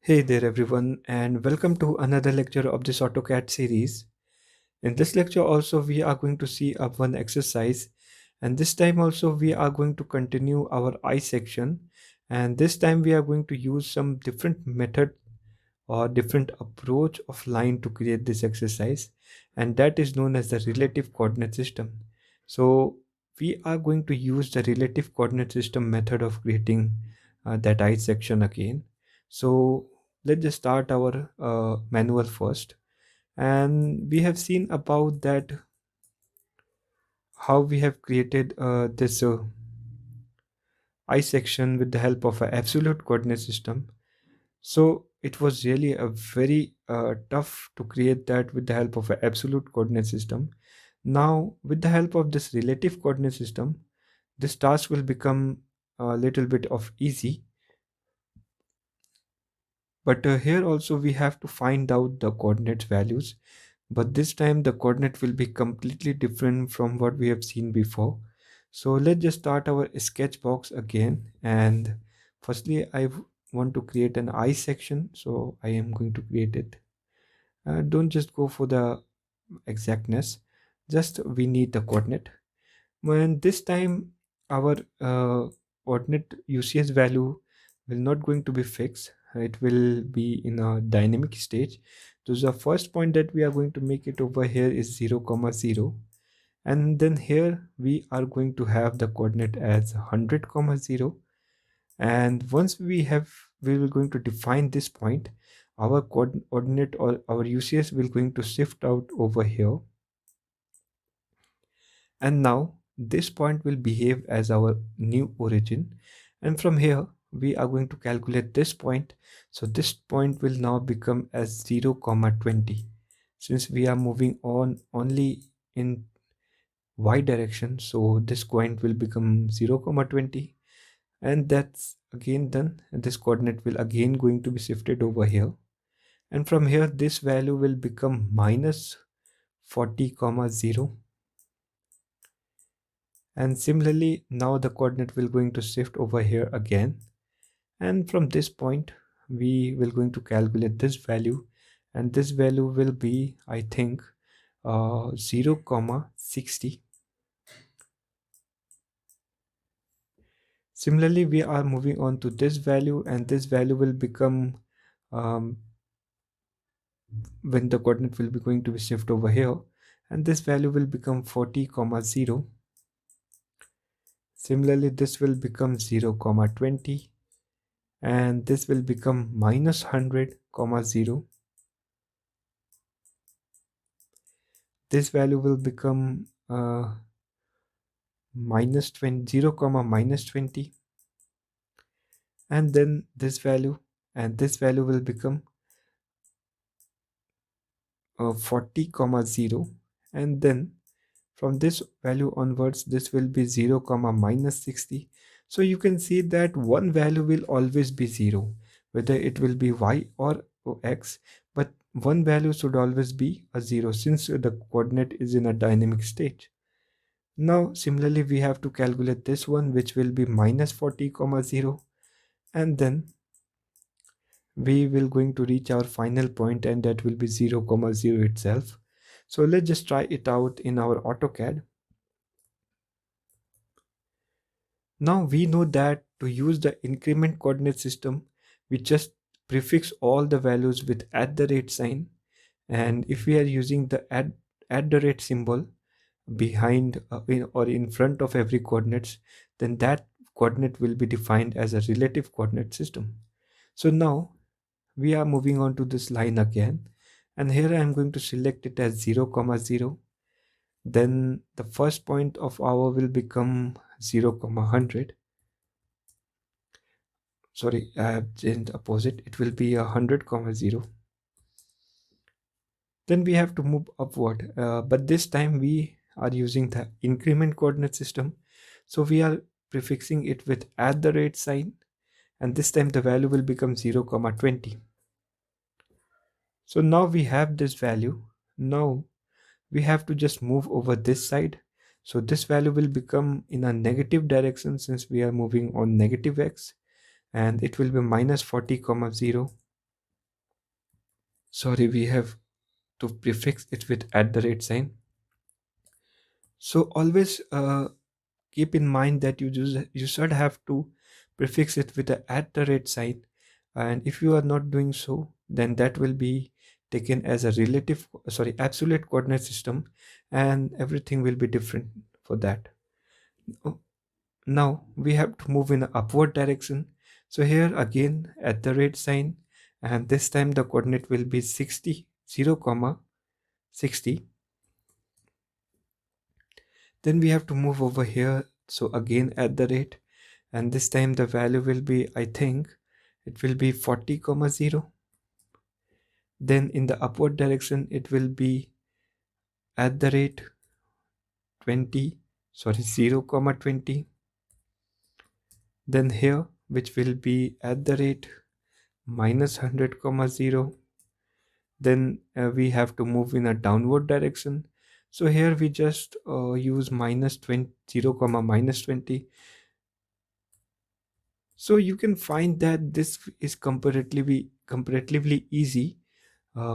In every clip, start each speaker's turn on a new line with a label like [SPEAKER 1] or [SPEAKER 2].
[SPEAKER 1] Hey there everyone, and welcome to another lecture of this AutoCAD series. In this lecture also we are going to see a one exercise, and this time also we are going to continue our I section, and this time we are going to use some different method or different approach of line to create this exercise, and that is known as the relative coordinate system. So we are going to use the relative coordinate system method of creating that I section again. So let's just start our manual first, and we have seen about that how we have created this I section with the help of an absolute coordinate system. So it was really a very tough to create that with the help of an absolute coordinate system. Now, with the help of this relative coordinate system, this task will become a little bit of easy. But here also we have to find out the coordinate values. But this time the coordinate will be completely different from what we have seen before. So let's just start our sketch box again. And firstly, want to create an I section. So I am going to create it. Don't just go for the exactness. Just we need the coordinate. And this time our coordinate UCS value will not going to be fixed. It will be in a dynamic stage. So the first point that we are going to make it over here is 0 comma 0, and then here we are going to have the coordinate as 100 comma 0. And once we will going to define this point, our coordinate or our UCS will going to shift out over here, and now this point will behave as our new origin, and from here we are going to calculate this point. So this point will now become as 0 comma 20, since we are moving on only in y direction. So this point will become 0 comma 20, and that's again done, and this coordinate will again going to be shifted over here, and from here this value will become minus 40 comma 0. And similarly now the coordinate will going to shift over here again, and from this point we will going to calculate this value, and this value will be, I think, 0 comma 60. Similarly we are moving on to this value, and this value will become um, when the coordinate will be going to be shift over here, and this value will become 40 comma 0. Similarly this will become 0 comma 20, and this will become minus 100 comma 0. This value will become minus 20 0 comma minus 20, and then this value, and this value will become 40 comma 0, and then from this value onwards this will be 0 comma minus 60. So you can see that one value will always be 0, whether it will be y or x, but one value should always be a 0, since the coordinate is in a dynamic state. Now similarly we have to calculate this one, which will be minus 40 comma 0, and then we will going to reach our final point, and that will be 0 comma 0 itself. So let's just try it out in our AutoCAD. Now we know that to use the increment coordinate system, we just prefix all the values with @ and if we are using the @ symbol behind in front of every coordinates, then that coordinate will be defined as a relative coordinate system. So now we are moving on to this line again, and here I am going to select it as 0 comma 0. Then the first point of our will become 0 comma 100. Sorry, I have changed opposite, it will be 100 comma 0. Then we have to move upward, but this time we are using the increment coordinate system, so we are prefixing it with @, and this time the value will become 0 comma 20. So now we have this value. Now we have to just move over this side, so this value will become in a negative direction since we are moving on negative x, and it will be minus 40 comma 0. sorry, we have to prefix it with at the rate sign. So always keep in mind that you should have to prefix it with a at the rate sign, and if you are not doing so, then that will be taken as a absolute coordinate system, and everything will be different for that. Oh, now we have to move in a upward direction. So here again at the rate sign, and this time the coordinate will be 60, 0 comma 60. Then we have to move over here, so again at the rate, and this time the value will be, I think it will be 40 comma 0. Then in the upward direction it will be at the rate 20, sorry, 0 comma 20. Then here, which will be at the rate minus 100 comma 0. Then we have to move in a downward direction, so here we just use minus 20, 0 comma minus 20. So you can find that this is comparatively easy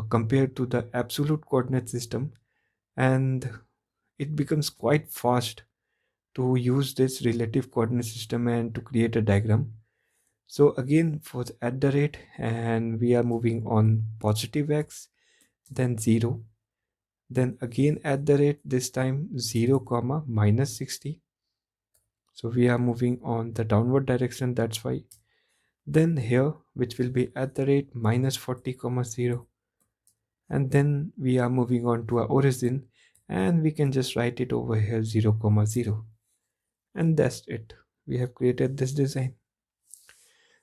[SPEAKER 1] compared to the absolute coordinate system, and it becomes quite fast to use this relative coordinate system and to create a diagram. So again for the at the rate, and we are moving on positive x, then 0, then again at the rate, this time 0 comma minus 60. So we are moving on the downward direction, that's why. Then here, which will be at the rate minus 40 comma 0, and then we are moving on to our origin, and we can just write it over here 0 comma 0, and that's it. We have created this design.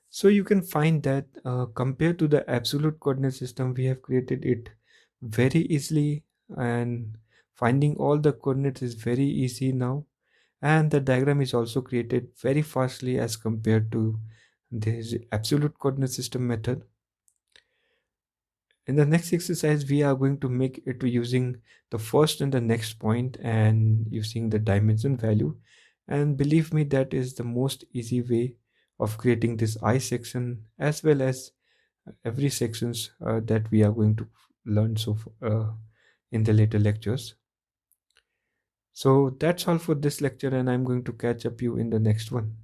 [SPEAKER 1] So you can find that compared to the absolute coordinate system, we have created it very easily, and finding all the coordinates is very easy now, and the diagram is also created very fastly as compared to this absolute coordinate system method. In the next exercise, we are going to make it using the first and the next point and using the dimension value. And believe me, that is the most easy way of creating this I section, as well as every sections that we are going to learn in the later lectures. So that's all for this lecture, and I'm going to catch up you in the next one.